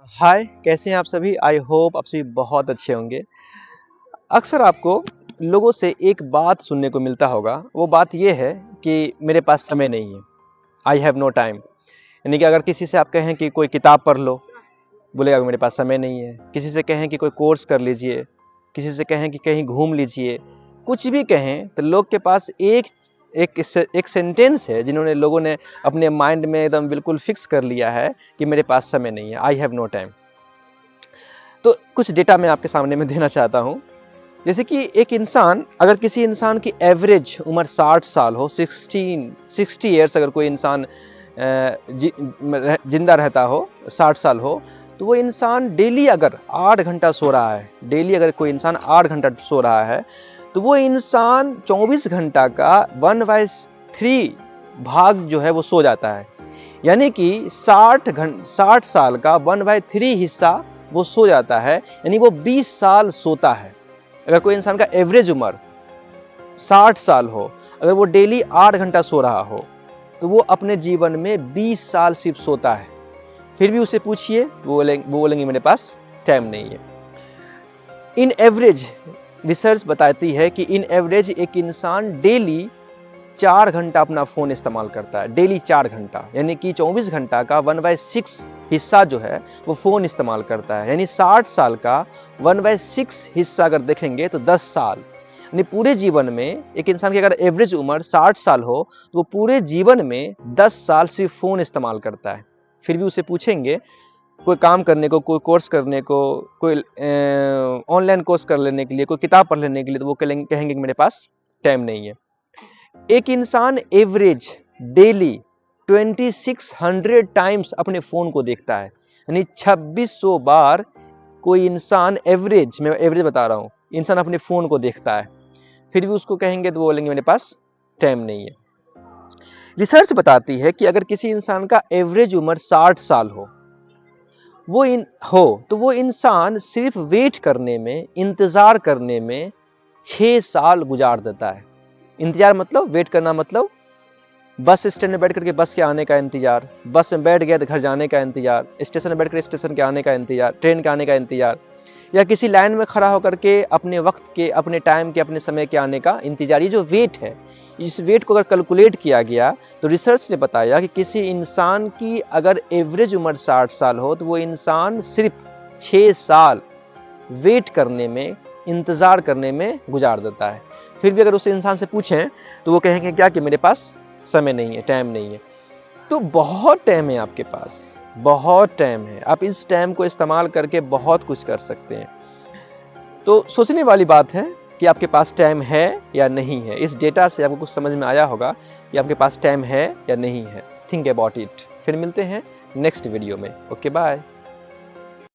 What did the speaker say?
हाय, कैसे हैं आप सभी? आई होप आप सभी बहुत अच्छे होंगे। अक्सर आपको लोगों से एक बात सुनने को मिलता होगा, वो बात ये है कि मेरे पास समय नहीं है, आई हैव नो टाइम। यानी कि अगर किसी से आप कहें कि कोई किताब पढ़ लो, बोलेगा कि मेरे पास समय नहीं है। किसी से कहें कि कोई कोर्स कर लीजिए, किसी से कहें कि कहीं घूम लीजिए, कुछ भी कहें तो लोग के पास एक सेंटेंस है जिन्होंने लोगों ने अपने माइंड में एकदम बिल्कुल फिक्स कर लिया है कि मेरे पास समय नहीं है, आई हैव नो टाइम। तो कुछ डेटा मैं आपके सामने में देना चाहता हूं। जैसे कि एक इंसान, अगर किसी इंसान की एवरेज उम्र 60 साल हो, 60 ईयर्स, अगर कोई इंसान जिंदा रहता हो, 60 साल हो, तो वो इंसान डेली अगर 8 घंटा सो रहा है, डेली अगर कोई इंसान 8 घंटा सो रहा है, तो वो इंसान 24 घंटा का 1/3 भाग जो है वो सो जाता है। यानी कि 60 साल का 1/3 हिस्सा वो सो जाता है, यानी वो 20 साल सोता है। अगर कोई इंसान का एवरेज उम्र 60 साल हो, अगर वो डेली 8 घंटा सो रहा हो, तो वो अपने जीवन में 20 साल सिर्फ सोता है। फिर भी उसे पूछिए, वो बोलेंगे मेरे पास टाइम नहीं है। इन एवरेज, रिसर्च बताती है कि इन एवरेज एक इंसान डेली 4 घंटा अपना फोन इस्तेमाल करता है, डेली 4 घंटा, यानी कि 24 घंटा का 1/6 हिस्सा जो है वो फोन इस्तेमाल करता है। यानी 60 साल का 1/6 हिस्सा अगर देखेंगे तो 10 साल, यानी पूरे जीवन में एक इंसान की अगर एवरेज उम्र 60 साल हो, तो वो पूरे जीवन में 10 साल सिर्फ फोन इस्तेमाल करता है। फिर भी उसे पूछेंगे कोई काम करने को, कोई कोर्स करने को, कोई ऑनलाइन कोर्स कर लेने के लिए, कोई किताब पढ़ लेने के लिए, तो वो कहेंगे कि मेरे पास टाइम नहीं है। एक इंसान एवरेज डेली 2600 टाइम्स अपने फोन को देखता है, यानी 2600 बार कोई इंसान एवरेज, मैं एवरेज बता रहा हूं, इंसान अपने फोन को देखता है। फिर भी उसको कहेंगे तो बोलेंगे मेरे पास टाइम नहीं है। रिसर्च बताती है कि अगर किसी इंसान का एवरेज उम्र 60 साल हो, तो वो इंसान सिर्फ वेट करने में, इंतजार करने में 6 साल गुजार देता है। इंतजार मतलब, वेट करना मतलब बस स्टैंड में बैठ करके बस के आने का इंतजार, बस में बैठ गया तो घर जाने का इंतजार, स्टेशन में बैठ कर स्टेशन के आने का इंतजार, ट्रेन के आने का इंतजार, या किसी लाइन में खड़ा होकर के अपने वक्त के, अपने टाइम के, अपने समय के आने का इंतजार। ये जो वेट है, इस वेट को अगर कैलकुलेट किया गया तो रिसर्च ने बताया कि किसी इंसान की अगर एवरेज उम्र 60 साल हो, तो वो इंसान सिर्फ 6 साल वेट करने में, इंतजार करने में गुजार देता है। फिर भी अगर उस इंसान से पूछें तो वो कहेंगे क्या कि मेरे पास समय नहीं है, टाइम नहीं है। तो बहुत टाइम है आपके पास, बहुत टाइम है। आप इस टाइम को इस्तेमाल करके बहुत कुछ कर सकते हैं। तो सोचने वाली बात है कि आपके पास टाइम है या नहीं है। इस डेटा से आपको कुछ समझ में आया होगा कि आपके पास टाइम है या नहीं है। Think about it. फिर मिलते हैं नेक्स्ट वीडियो में। Okay, bye.